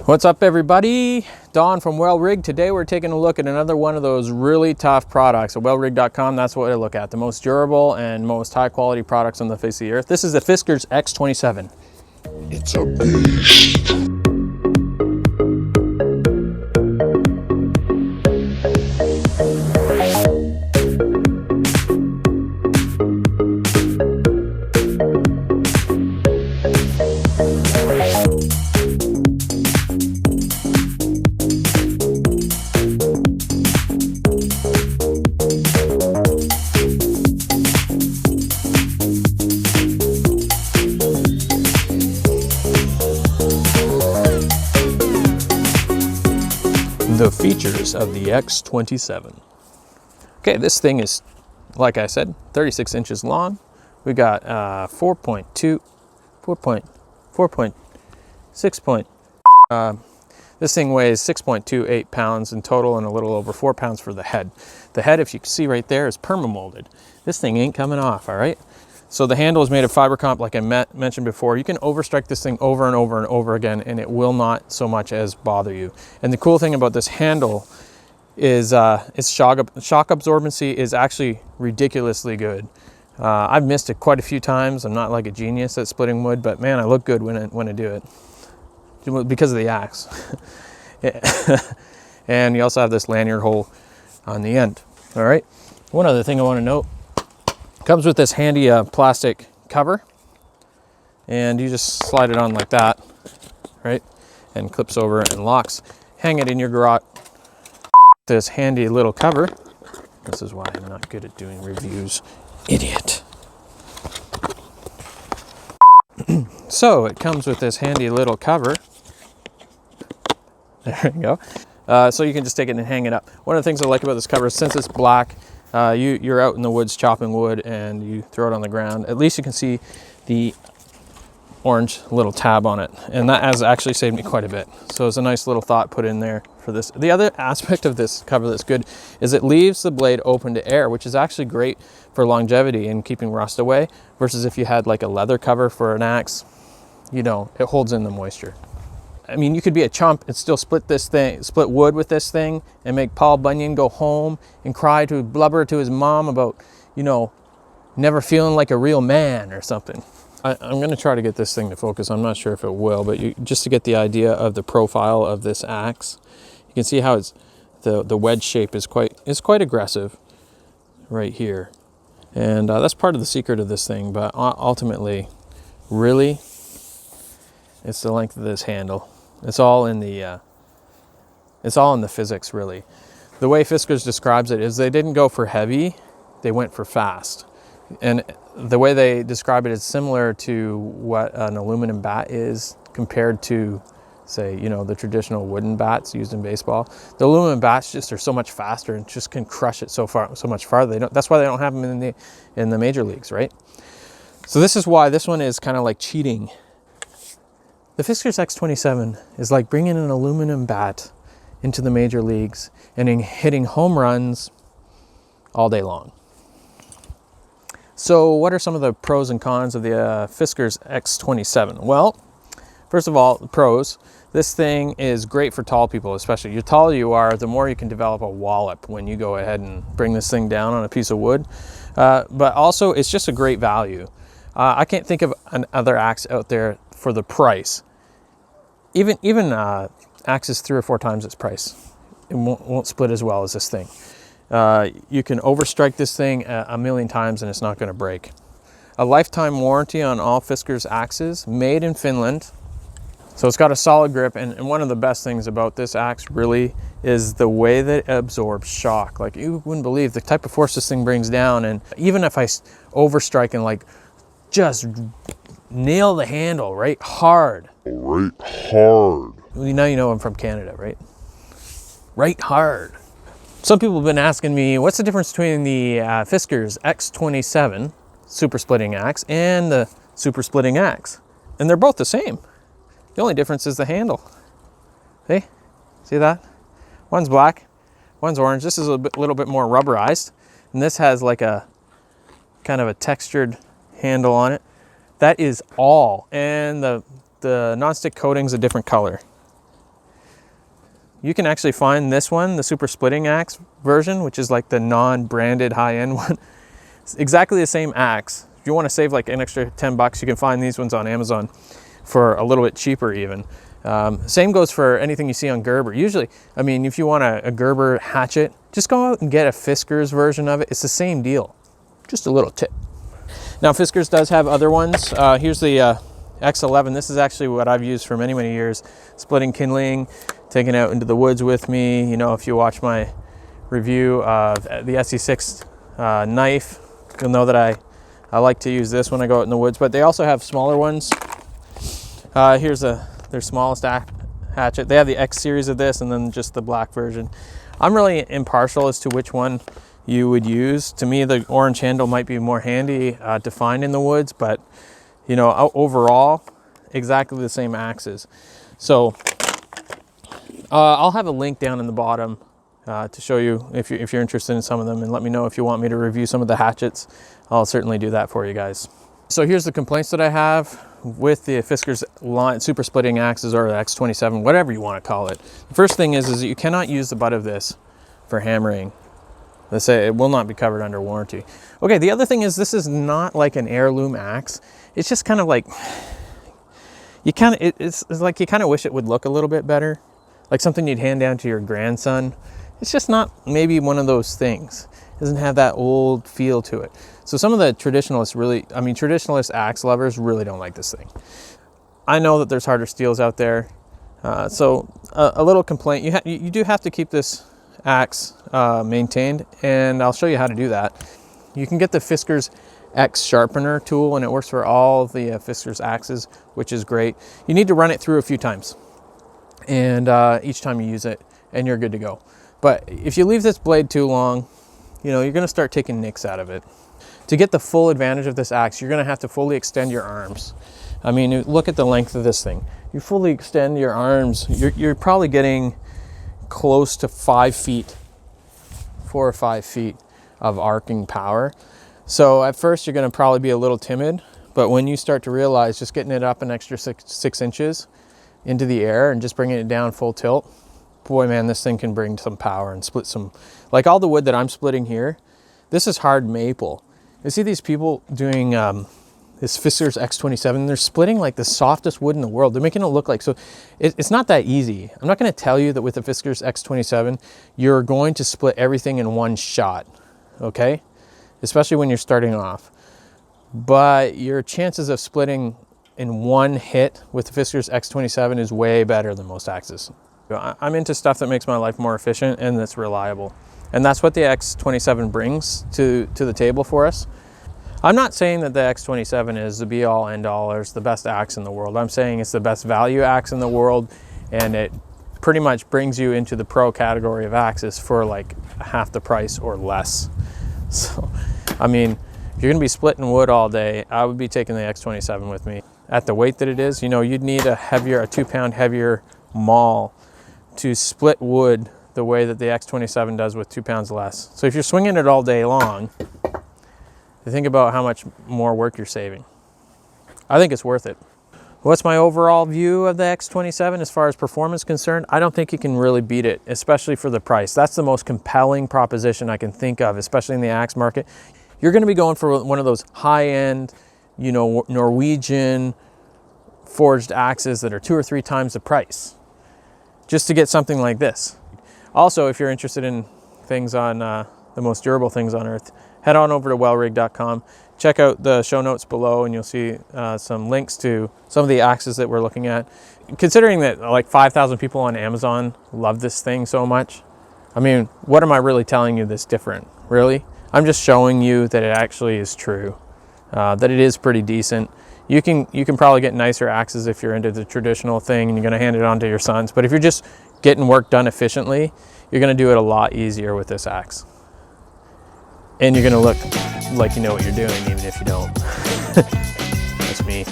What's up, everybody? Don from Well Rig. Today we're taking a look at another one of those really tough products. At wellrig.com, that's what I look at. The most durable and most high quality products on the face of the earth. This is the Fiskars X27. It's a beast. The features of the X27. Okay, this thing is, like I said, 36 inches long. We got 4.6. This thing weighs 6.28 pounds in total and a little over 4 pounds for the head. The head, if you can see right there, is perma-molded. This thing ain't coming off, all right? So the handle is made of Fibre-Comp, like I mentioned before. You can overstrike this thing over and over and over again, and it will not so much as bother you. And the cool thing about this handle is its shock absorbency is actually ridiculously good. I've missed it quite a few times. I'm not like a genius at splitting wood, but man, I look good when I do it because of the axe. And you also have this lanyard hole on the end. All right. One other thing I want to note. Comes with this handy plastic cover, and you just slide it on like that, right? And clips over and locks. Hang it in your garage. This handy little cover. This is why I'm not good at doing reviews. Idiot. So it comes with this handy little cover. There you go. So you can just take it and hang it up. One of the things I like about this cover is since it's black, you're out in the woods chopping wood and you throw it on the ground, at least you can see the orange little tab on it, and that has actually saved me quite a bit. So it's a nice little thought put in there for this. The other aspect of this cover that's good is it leaves the blade open to air, which is actually great for longevity and keeping rust away, versus if you had like a leather cover for an axe, you know, it holds in the moisture. I mean, you could be a chump and still split wood with this thing and make Paul Bunyan go home and blubber to his mom about, you know, never feeling like a real man or something. I'm going to try to get this thing to focus. I'm not sure if it will, but just to get the idea of the profile of this axe, you can see how it's the wedge shape is quite aggressive right here, and that's part of the secret of this thing. But ultimately, really, it's the length of this handle. It's all in the physics, really. The way Fiskars describes it is they didn't go for heavy, they went for fast. And the way they describe it is similar to what an aluminum bat is compared to, say, you know, the traditional wooden bats used in baseball. The aluminum bats just are so much faster and just can crush it so much farther. That's why they don't have them in the major leagues, right? So this is why this one is kind of like cheating. The Fiskars X27 is like bringing an aluminum bat into the major leagues and hitting home runs all day long. So what are some of the pros and cons of the Fiskars X27? Well, first of all, the pros. This thing is great for tall people, especially. The taller you are, the more you can develop a wallop when you go ahead and bring this thing down on a piece of wood. But also, it's just a great value. I can't think of another axe out there for the price. Even axes 3 or 4 times its price. It won't split as well as this thing. You can overstrike this thing a million times and it's not going to break. A lifetime warranty on all Fiskars axes, made in Finland. So it's got a solid grip, and one of the best things about this axe really is the way that it absorbs shock. Like, you wouldn't believe the type of force this thing brings down, and even if I overstrike and like just nail the handle right hard. Right hard. Now you know I'm from Canada, right? Right hard. Some people have been asking me, what's the difference between the Fiskars X27 Super Splitting Axe and the Super Splitting Axe? And they're both the same. The only difference is the handle. See that? One's black, one's orange. This is a little bit more rubberized, and this has like a kind of a textured handle on it. That is all. And the nonstick coating's a different color. you can actually find this one, the Super Splitting Axe version, which is like the non-branded high-end one. It's exactly the same axe. If you want to save like an extra 10 bucks, you can find these ones on Amazon for a little bit cheaper even. Same goes for anything you see on Gerber. Usually, I mean, if you want a Gerber hatchet, just go out and get a Fiskars version of it. It's the same deal. Just a little tip. Now, Fiskars does have other ones. Here's the X11. This is actually what I've used for many, many years. Splitting kindling, taking out into the woods with me. You know, if you watch my review of the SE6 knife, you'll know that I like to use this when I go out in the woods, but they also have smaller ones. Here's their smallest hatchet. They have the X series of this and then just the black version. I'm really impartial as to which one you would use. To me, the orange handle might be more handy to find in the woods, but you know, overall, exactly the same axes. So I'll have a link down in the bottom to show you if you're interested in some of them, and let me know if you want me to review some of the hatchets. I'll certainly do that for you guys. So here's the complaints that I have with the Fiskars line, Super Splitting Axes, or the X27, whatever you want to call it. The first thing is that you cannot use the butt of this for hammering. They say it will not be covered under warranty. Okay, the other thing is this is not like an heirloom axe. It's just kind of like, it's like you kind of wish it would look a little bit better, like something you'd hand down to your grandson. It's just not maybe one of those things. It doesn't have that old feel to it. So some of the traditionalists traditionalist axe lovers really don't like this thing. I know that there's harder steels out there. So a little complaint, you do have to keep this axe maintained, and I'll show you how to do that. You can get the Fiskars X sharpener tool, and it works for all the Fiskars axes, which is great. You need to run it through a few times, and each time you use it, and you're good to go. But if you leave this blade too long, you know, you're going to start taking nicks out of it. To get the full advantage of this axe, you're going to have to fully extend your arms. I mean, look at the length of this thing. You fully extend your arms, you're probably getting close to 5 feet, 4 or 5 feet of arcing power. So at first you're going to probably be a little timid, but when you start to realize just getting it up an extra six inches into the air and just bringing it down full tilt, boy, man, this thing can bring some power and split some, like all the wood that I'm splitting here, this is hard maple. You see these people doing this Fiskars X27, they're splitting like the softest wood in the world. They're making it look like, so it's not that easy. I'm not going to tell you that with the Fiskars X27, you're going to split everything in one shot, okay? Especially when you're starting off. But your chances of splitting in one hit with the Fiskars X27 is way better than most axes. I'm into stuff that makes my life more efficient and that's reliable. And that's what the X27 brings to the table for us. I'm not saying that the X27 is the be all end all or it's the best axe in the world. I'm saying it's the best value axe in the world, and it pretty much brings you into the pro category of axes for like half the price or less. So, I mean, if you're gonna be splitting wood all day, I would be taking the X27 with me. At the weight that it is, you know, you'd need a 2-pound heavier maul to split wood the way that the X27 does with 2 pounds less. So if you're swinging it all day long, think about how much more work you're saving. I think it's worth it. What's my overall view of the X27 as far as performance concerned? I don't think you can really beat it, especially for the price. That's the most compelling proposition I can think of, especially in the axe market. You're gonna be going for one of those high-end, you know, Norwegian forged axes that are 2 or 3 times the price, just to get something like this. Also, if you're interested in things on the most durable things on earth, head on over to wellrig.com. Check out the show notes below and you'll see some links to some of the axes that we're looking at. Considering that like 5,000 people on Amazon love this thing so much, I mean, what am I really telling you that's different? Really? I'm just showing you that it actually is true, that it is pretty decent. You can probably get nicer axes if you're into the traditional thing and you're gonna hand it on to your sons. But if you're just getting work done efficiently, you're gonna do it a lot easier with this axe. And you're gonna look like you know what you're doing, even if you don't. That's me.